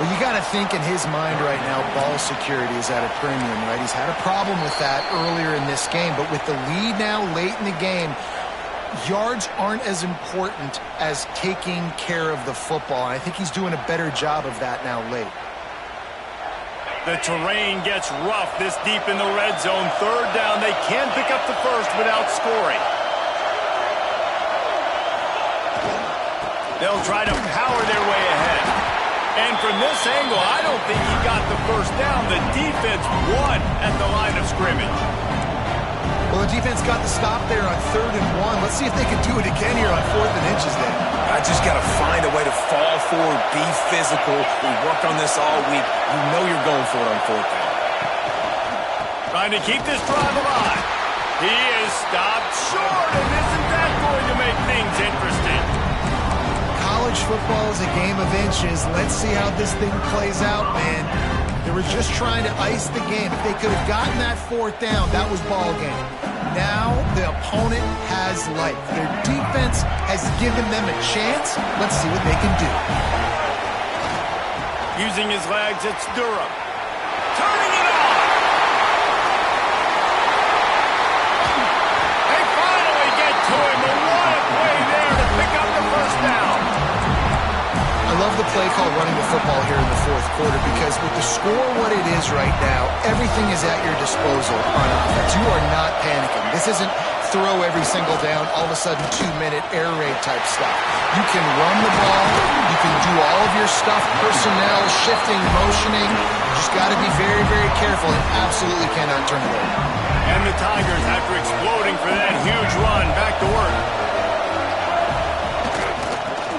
Well, you got to think in his mind right now, ball security is at a premium, right? He's had a problem with that earlier in this game, but with the lead now late in the game, yards aren't as important as taking care of the football. I think he's doing a better job of that now late. The terrain gets rough this deep in the red zone. 3rd down. They can't pick up the first without scoring. They'll try to power their way ahead. And from this angle, I don't think he got the first down. The defense won at the line of scrimmage. Well, the defense got the stop there on 3rd and 1. Let's see if they can do it again here on 4th and inches then. I just got to find a way to fall forward, be physical. We worked on this all week. You know you're going for it on 4th down. Trying to keep this drive alive. He is stopped short, and isn't that going to make things interesting? College football is a game of inches. Let's see how this thing plays out, man. They were just trying to ice the game. If they could have gotten that 4th down, that was ball game. Now the opponent has life. Their defense has given them a chance. Let's see what they can do. Using his legs, it's Durham. Turning it on! They finally get to him. A lot of play there to pick up the first down. I love the play call running the football here in the 4th quarter because with the score what it is right now, everything is at your disposal on offense. You are not panicking. This isn't throw every single down, all of a sudden 2-minute air raid type stuff. You can run the ball. You can do all of your stuff, personnel, shifting, motioning. You just got to be very, very careful and absolutely cannot turn it over. And the Tigers, after exploding for that huge run, back to work.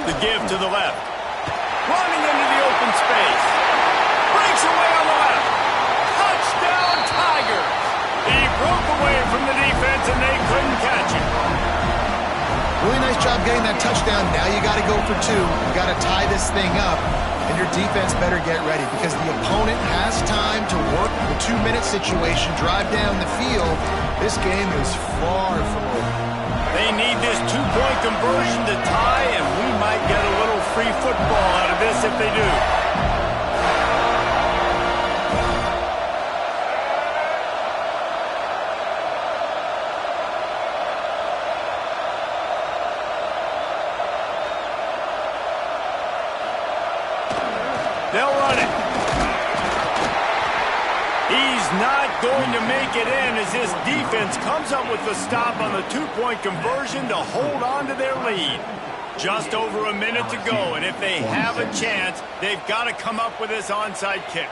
The give to the left. Running into the open space. Breaks away on the left. Touchdown, Tigers. He broke away from the defense, and they couldn't catch him. Really nice job getting that touchdown. Now you got to go for 2. You got to tie this thing up, and your defense better get ready because the opponent has time to work the 2-minute situation, drive down the field. This game is far from over. They need this 2-point conversion to tie, and we might get a little free football out of this if they do. They'll run it. He's not going to make it in as this defense comes up with the stop on the 2-point conversion to hold on to their lead. Just over a minute to go, and if they have a chance, they've got to come up with this onside kick.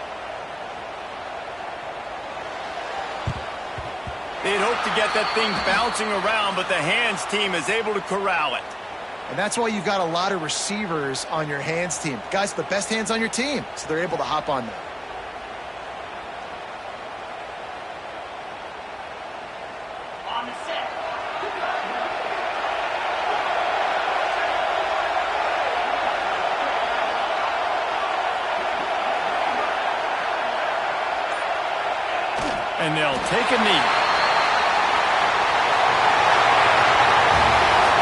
They'd hope to get that thing bouncing around, but the hands team is able to corral it. And that's why you've got a lot of receivers on your hands team. Guys, the best hands on your team, so they're able to hop on them. On the set. And they'll take a knee.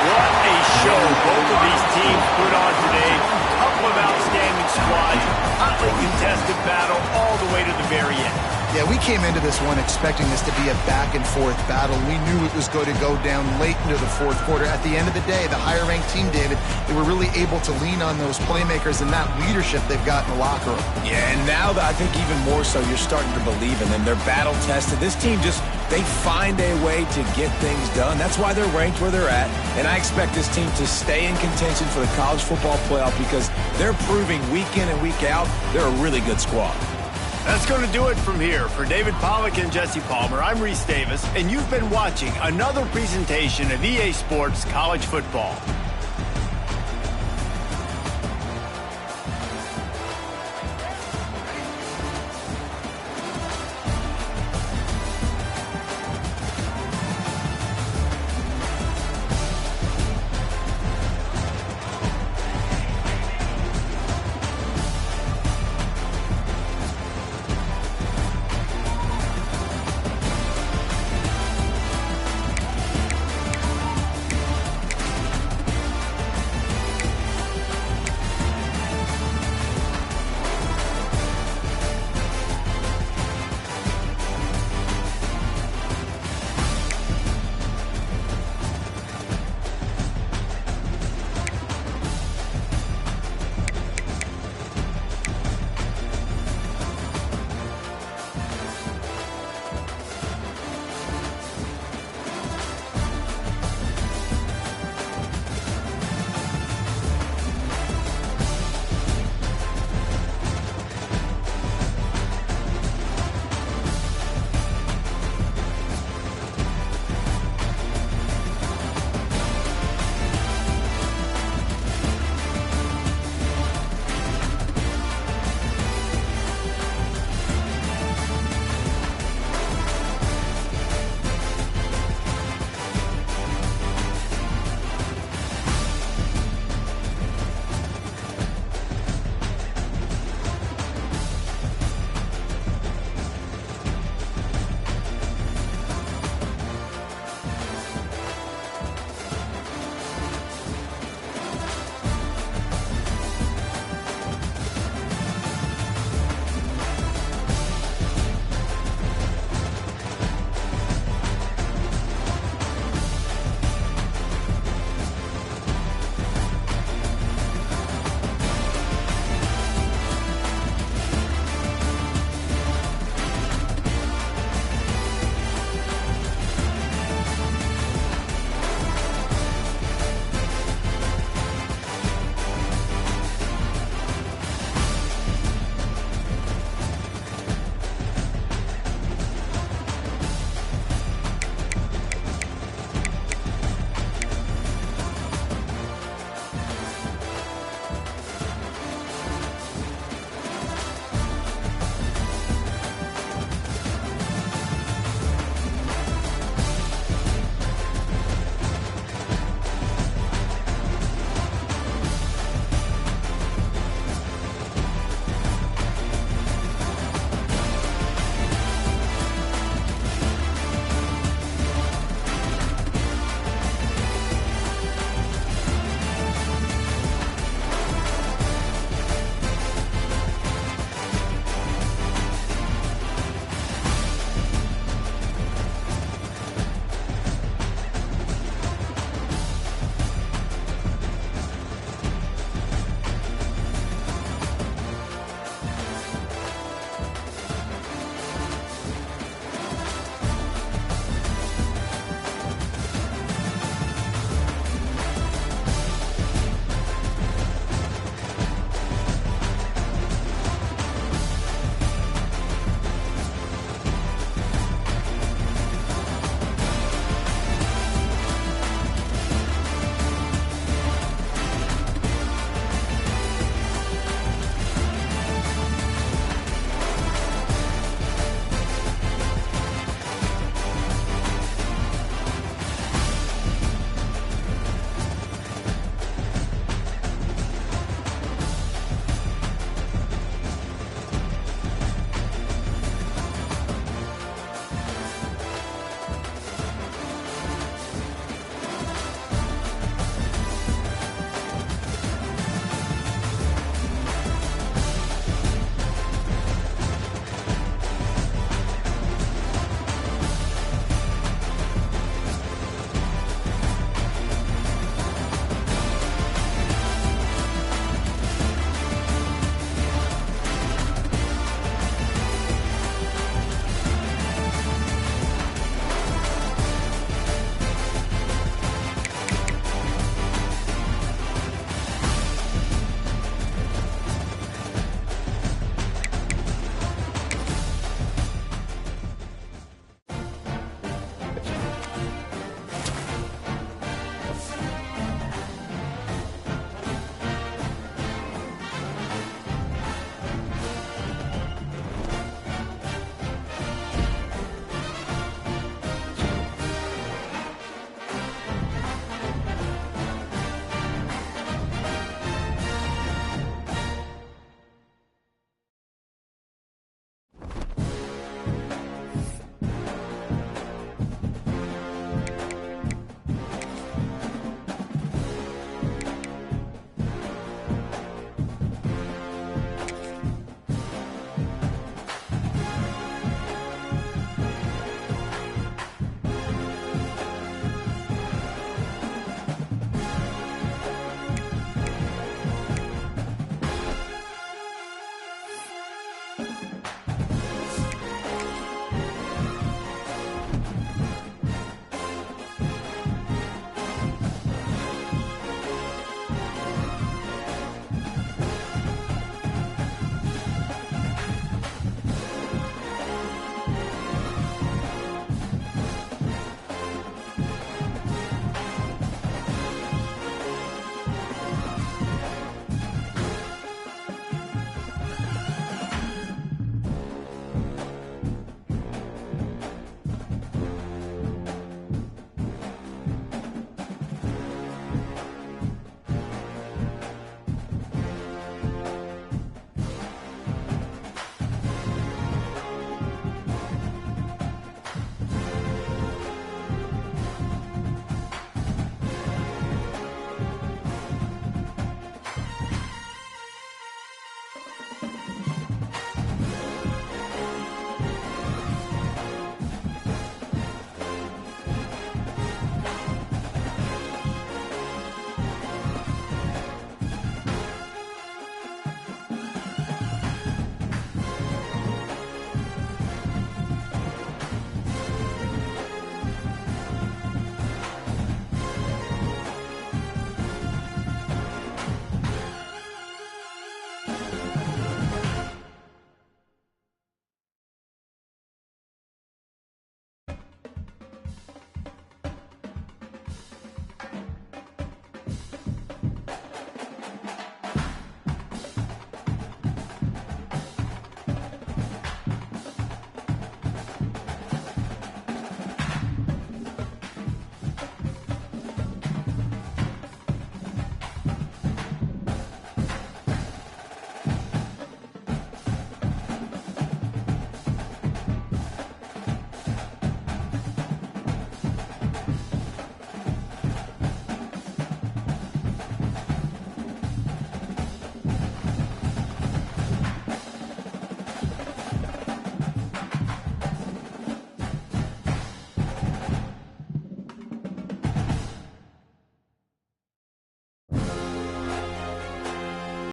What a show both of these teams put on today. Couple of outstanding squads, hotly contested battle all the way to the very end. Yeah, we came into this one expecting this to be a back-and-forth battle. We knew it was going to go down late into the fourth quarter. At the end of the day, the higher-ranked team, David, they were really able to lean on those playmakers and that leadership they've got in the locker room. Yeah, and now that I think even more so, you're starting to believe in them. They're battle-tested. This team they find a way to get things done. That's why they're ranked where they're at. And I expect this team to stay in contention for the college football playoff because they're proving week in and week out they're a really good squad. That's going to do it from here. For David Pollack and Jesse Palmer, I'm Reese Davis, and you've been watching another presentation of EA Sports College Football.